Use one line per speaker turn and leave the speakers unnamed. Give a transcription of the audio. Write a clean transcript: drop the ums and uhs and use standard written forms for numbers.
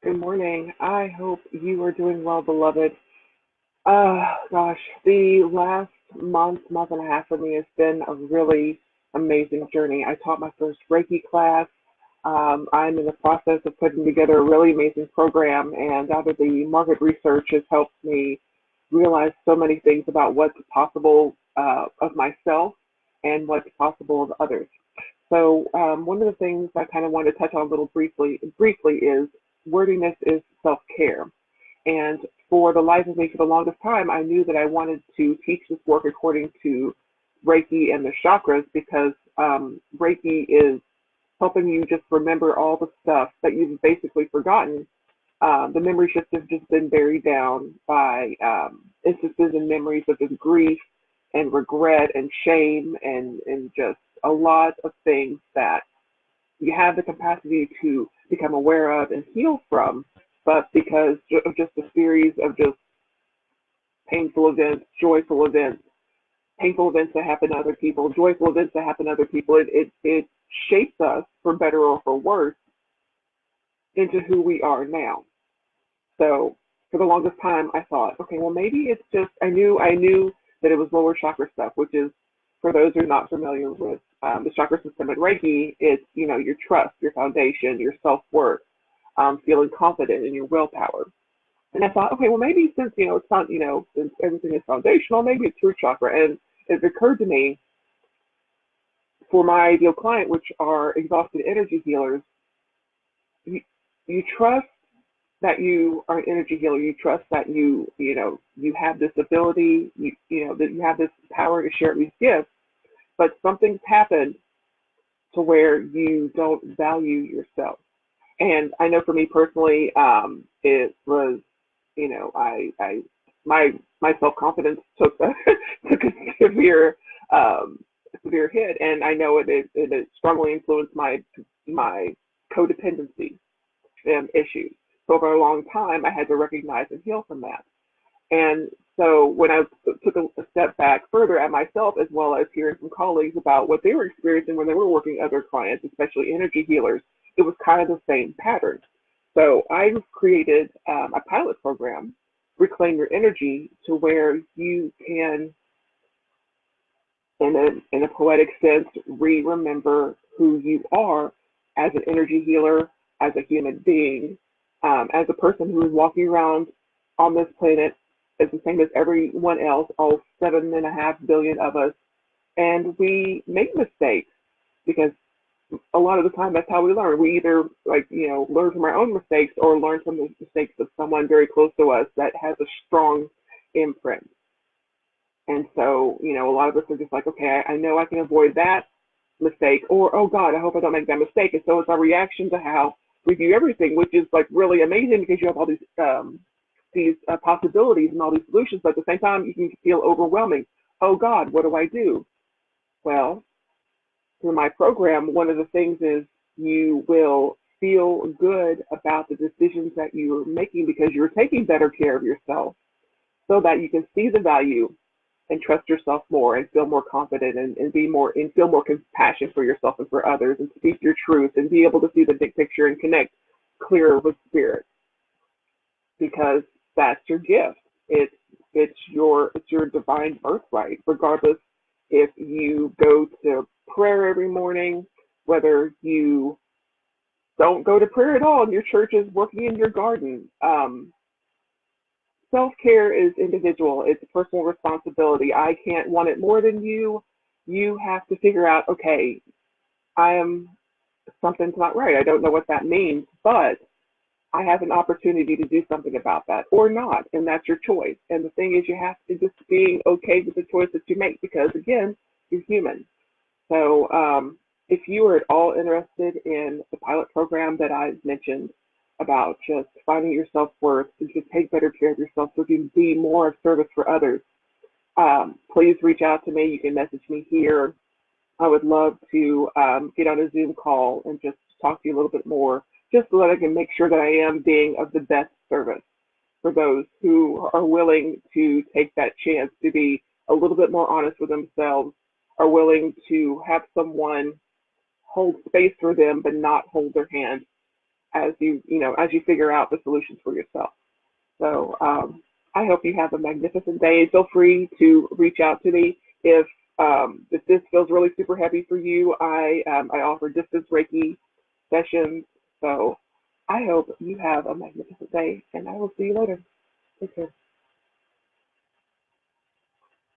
Good morning. I hope you are doing well, beloved. Gosh, the last month and a half for me has been a really amazing journey. I taught my first Reiki class. I'm in the process of putting together a really amazing program, and out of the market research has helped me realize so many things about what's possible of myself and what's possible of others. So one of the things I kind of want to touch on a little briefly is worthiness is self-care. And for the life of me, for the longest time, I knew that I wanted to teach this work according to Reiki and the chakras because Reiki is helping you just remember all the stuff that you've basically forgotten. The memory shifts have just been buried down by instances and memories of just grief and regret and shame and just a lot of things that you have the capacity to become aware of and heal from, but because of just a series of just painful events, joyful events, painful events that happen to other people, joyful events that happen to other people, it shapes us for better or for worse into who we are now. So for the longest time, I thought, okay, well maybe it's just I knew that it was lower chakra stuff, which is for those who are not familiar with the chakra system in Reiki, it's your trust, your foundation, your self worth, feeling confident in your willpower. And I thought, okay, well maybe since it's not since everything is foundational, maybe it's root chakra. And it occurred to me for my ideal client, which are exhausted energy healers, you, you trust that you are an energy healer. You trust that you have this ability, that you have this power to share these gifts, but something's happened to where you don't value yourself. And I know for me personally, it was, I my self confidence took a took a um, severe hit, and I know it strongly influenced my codependency issues. So for a long time, I had to recognize and heal from that. And so when I took a step back further at myself, as well as hearing from colleagues about what they were experiencing when they were working with other clients, especially energy healers, it was kind of the same pattern. So I created a pilot program, Reclaim Your Energy, to where you can, in a poetic sense, remember who you are as an energy healer, as a human being, as a person who is walking around on this planet as the same as everyone else, all 7.5 billion of us, and we make mistakes because a lot of the time that's how we learn. We either learn from our own mistakes or learn from the mistakes of someone very close to us that has a strong imprint. And so, a lot of us are just like, okay, I know I can avoid that mistake, or oh God, I hope I don't make that mistake. And so it's our reaction to how we view everything, which is like really amazing because you have all these possibilities and all these solutions, but at the same time, you can feel overwhelming. Oh God, what do I do? Well, through my program, one of the things is you will feel good about the decisions that you're making because you're taking better care of yourself so that you can see the value and trust yourself more and feel more confident and be more and feel more compassion for yourself and for others and speak your truth and be able to see the big picture and connect clearer with spirit because that's your gift. It's your divine birthright, regardless if you go to prayer every morning, whether you don't go to prayer at all and your church is working in your garden. Self care is individual, it's personal responsibility. I can't want it more than you. You have to figure out, okay, I am something's not right. I don't know what that means, but I have an opportunity to do something about that or not, and that's your choice. And the thing is, you have to just be okay with the choice that you make because, again, you're human. So, if you are at all interested in the pilot program that I've mentioned about just finding your self worth and just take better care of yourself so you can be more of service for others, please reach out to me. You can message me here. I would love to get on a Zoom call and just talk to you a little bit more, just so that I can make sure that I am being of the best service for those who are willing to take that chance to be a little bit more honest with themselves, are willing to have someone hold space for them but not hold their hand as as you figure out the solutions for yourself. So I hope you have a magnificent day. Feel free to reach out to me if this feels really super heavy for you. I offer distance Reiki sessions. So I hope you have a magnificent day, and I will see you later. Take care.